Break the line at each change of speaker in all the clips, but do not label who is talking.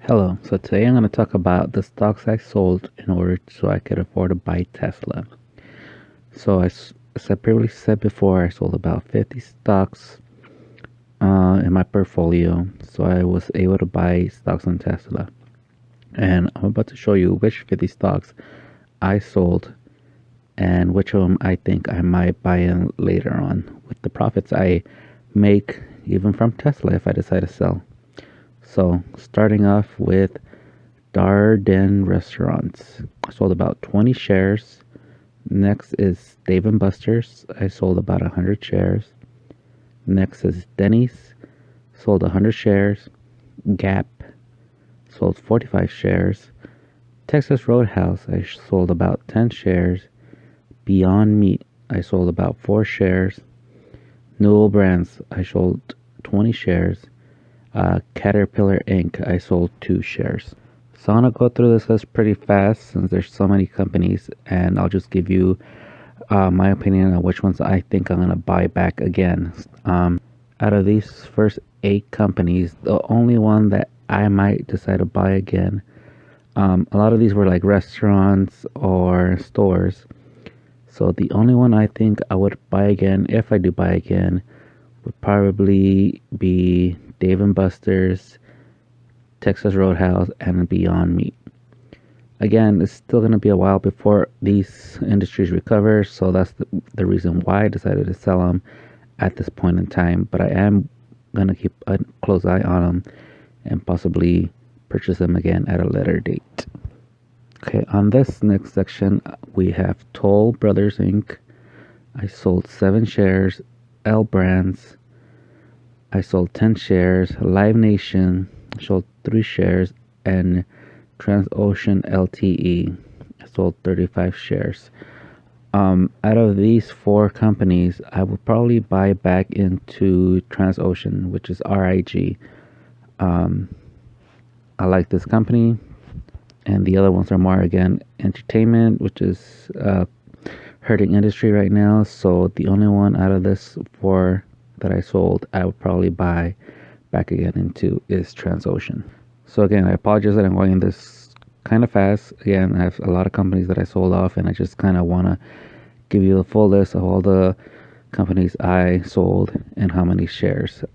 Hello, so today I'm going to talk about the stocks I sold in order so I could afford to buy Tesla. So as I previously said before, I sold about 50 stocks in my portfolio, so I was able to buy stocks on Tesla. And I'm about to show you which 50 stocks I sold and which of them I think I might buy in later on with the profits I make even from Tesla if I decide to sell. So starting off with Darden Restaurants. I sold about 20 shares. Next is Dave & Buster's. I sold about 100 shares. Next is Denny's. Sold 100 shares. Gap. Sold 45 shares. Texas Roadhouse. I sold about 10 shares. Beyond Meat. I sold about 4 shares. Newell Brands. I sold 20 shares. Caterpillar Inc. I sold 2 shares. So I'm going to go through this list pretty fast since there's so many companies, and I'll just give you my opinion on which ones I think I'm going to buy back again. Out of these first 8 companies, the only one that I might decide to buy again, a lot of these were like restaurants or stores. So the only one I think I would buy again, if I do buy again, would probably be Dave & Buster's, Texas Roadhouse, and Beyond Meat. Again, it's still going to be a while before these industries recover, so that's the reason why I decided to sell them at this point in time. But I am going to keep a close eye on them and possibly purchase them again at a later date. Okay, on this next section, we have Toll Brothers Inc. I sold 7 shares. L Brands. I sold 10 shares. Live Nation. I sold 3 shares. And Transocean LTE. I sold 35 shares. Out of these 4 companies, I will probably buy back into Transocean, which is RIG. I like this company, and the other ones are more, again, entertainment, which is hurting industry right now. So the only one out of this 4 that I sold, I would probably buy back again into is Transocean. So again, I apologize that I'm going this kind of fast. Again, I have a lot of companies that I sold off, and I just kind of want to give you the full list of all the companies I sold and how many shares.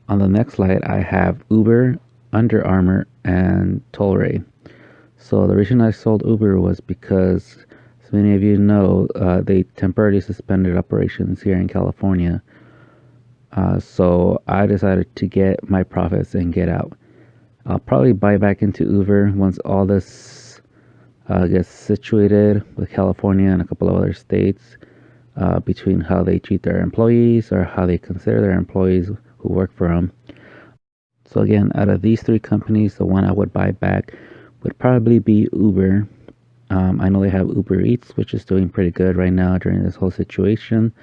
On the next slide, I have Uber, Under Armour, and Tollray. So the reason I sold Uber was because, as many of you know, they temporarily suspended operations here in California. So I decided to get my profits and get out. I'll probably buy back into Uber once all this gets situated with California and a couple of other states, between how they treat their employees or how they consider their employees who work for them. So again, out of these 3 companies, the one I would buy back would probably be Uber. I know they have Uber Eats, which is doing pretty good right now during this whole situation.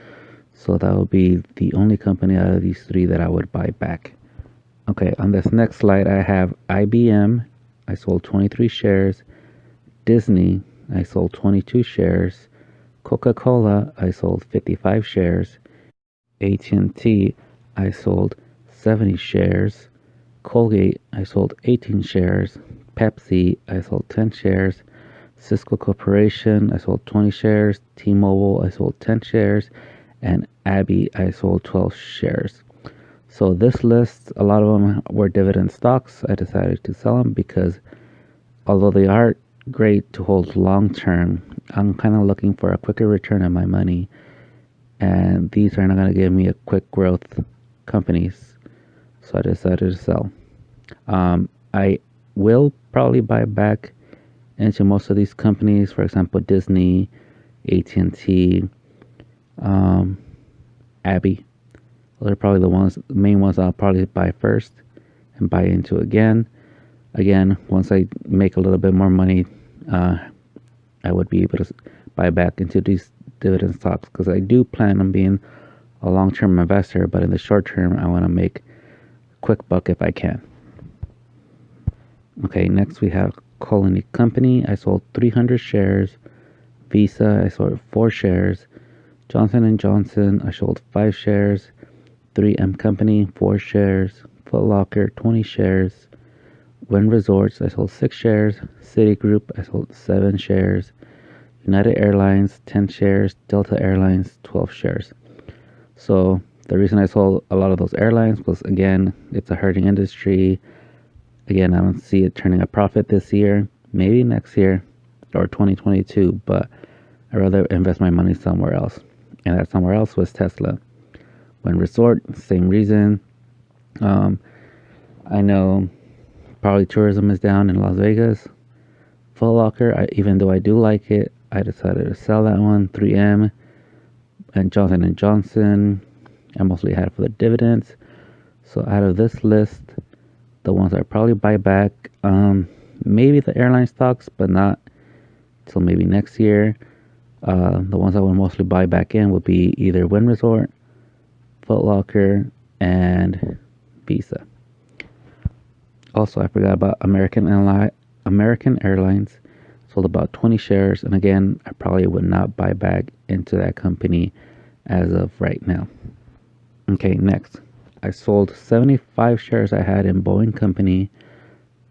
So that would be the only company out of these 3 that I would buy back. Okay, on this next slide, I have IBM. I sold 23 shares. Disney, I sold 22 shares. Coca-Cola, I sold 55 shares. AT&T, I sold 70 shares. Colgate, I sold 18 shares. Pepsi, I sold 10 shares. Cisco Corporation, I sold 20 shares. T-Mobile, I sold 10 shares. And Abby, I sold 12 shares. So this list, a lot of them were dividend stocks. I decided to sell them because although they are great to hold long term, I'm kind of looking for a quicker return on my money. And these are not going to give me a quick growth companies. So I decided to sell. I will probably buy back into most of these companies. For example, Disney, AT&T, Abby. Those are probably the main ones I'll probably buy first and buy into again. Again, once I make a little bit more money, I would be able to buy back into these dividend stocks because I do plan on being a long-term investor, but in the short term, I want to make a quick buck if I can. Okay, next we have Colony Company. I sold 300 shares. Visa, I sold 4 shares. Johnson & Johnson, I sold 5 shares. 3M Company, 4 shares. Foot Locker, 20 shares. Wynn Resorts, I sold 6 shares. Citigroup, I sold 7 shares. United Airlines, 10 shares. Delta Airlines, 12 shares. So the reason I sold a lot of those airlines was, again, it's a hurting industry. Again, I don't see it turning a profit this year, maybe next year or 2022, but I'd rather invest my money somewhere else. And that somewhere else was Tesla. Wynn Resort, same reason. I know probably tourism is down in Las Vegas. Foot Locker, even though I do like it, I decided to sell that one. 3M and Johnson & Johnson, I mostly had it for the dividends. So out of this list, the ones I probably buy back, maybe the airline stocks, but not till maybe next year. The ones I would mostly buy back in would be either Wynn Resort, Foot Locker, and Visa. Also, I forgot about American Airlines. Sold about 20 shares, and again, I probably would not buy back into that company as of right now. Okay, next. I sold 75 shares I had in Boeing Company,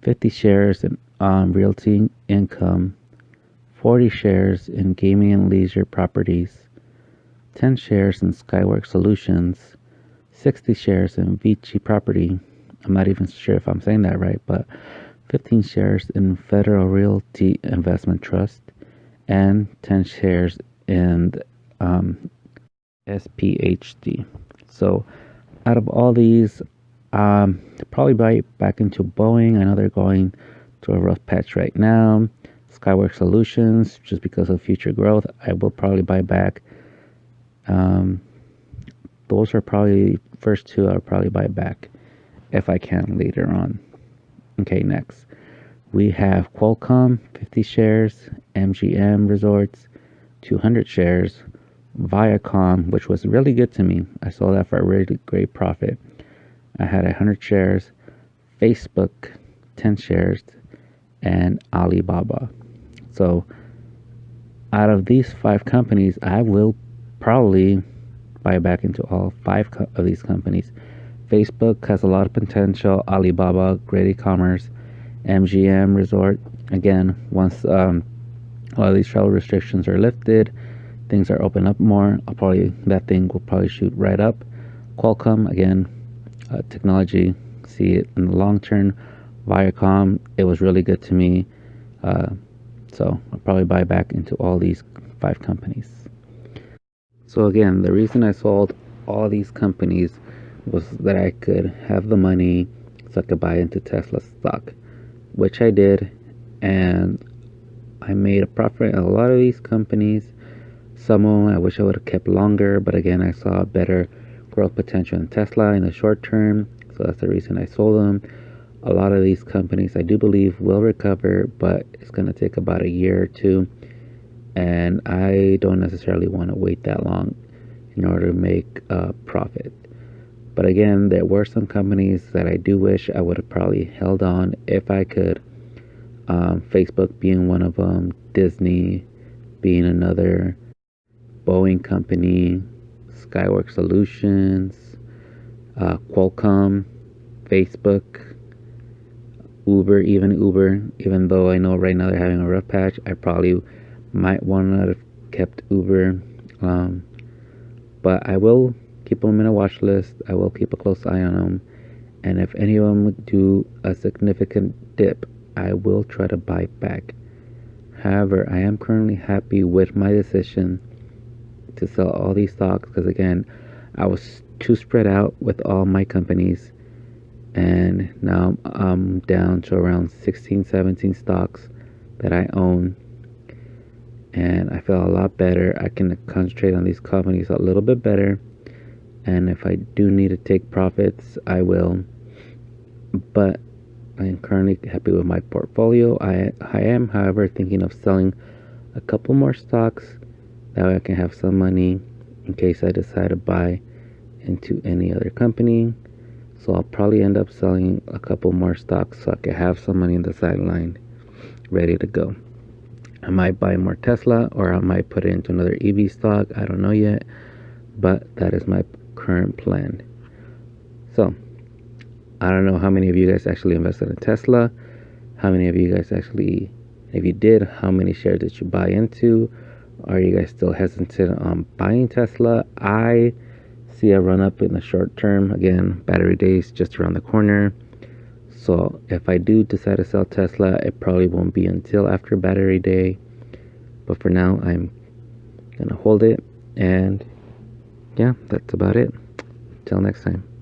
50 shares in Realty Income, 40 shares in Gaming and Leisure Properties, 10 shares in Skyworks Solutions, 60 shares in Vici Property. I'm not even sure if I'm saying that right, but 15 shares in Federal Realty Investment Trust, and 10 shares in SPHD. So out of all these, probably buy back into Boeing. I know they're going to a rough patch right now. Skyworks Solutions, just because of future growth, I will probably buy back. Those are probably first two I'll probably buy back if I can later on. Okay, next we have Qualcomm, 50 shares, MGM Resorts, 200 shares, Viacom, which was really good to me. I sold that for a really great profit. I had 100 shares, Facebook, 10 shares, and Alibaba. So out of these 5 companies, I will probably buy back into all 5 of these companies. Facebook has a lot of potential. Alibaba, great e-commerce. MGM Resort, again, once a lot of these travel restrictions are lifted, things are open up more, that thing will probably shoot right up. Qualcomm, again, technology, see it in the long term. Viacom, it was really good to me, so I'll probably buy back into all these 5 companies. So again, the reason I sold all these companies was that I could have the money so I could buy into Tesla stock, which I did, and I made a profit in a lot of these companies. Some of them I wish I would have kept longer, but again, I saw better growth potential in Tesla in the short term, so that's the reason I sold them. A lot of these companies I do believe will recover, but it's going to take about a year or two, and I don't necessarily want to wait that long in order to make a profit. But again, there were some companies that I do wish I would have probably held on if I could. Facebook being one of them, Disney being another, Boeing Company, Skyworks Solutions, Qualcomm, Facebook, Uber, even though I know right now they're having a rough patch, I probably might want to have kept Uber. But I will keep them in a watch list. I will keep a close eye on them. And if any of them do a significant dip, I will try to buy back. However, I am currently happy with my decision to sell all these stocks because, again, I was too spread out with all my companies. And now I'm down to around 16, 17 stocks that I own. And I feel a lot better. I can concentrate on these companies a little bit better. And if I do need to take profits, I will. But I am currently happy with my portfolio. I am, however, thinking of selling a couple more stocks. That way I can have some money in case I decide to buy into any other company. So I'll probably end up selling a couple more stocks so I can have some money in the sideline ready to go. I might buy more Tesla, or I might put it into another EV stock. I don't know yet, but that is my current plan. So I don't know how many of you guys actually invested in Tesla. How many of you guys actually, if you did, how many shares did you buy into? Are you guys still hesitant on buying Tesla? I see a run up in the short term. Again, battery days just around the corner. So if I do decide to sell Tesla, it probably won't be until after battery day. But for now, I'm gonna hold it. And yeah, that's about it. Till next time.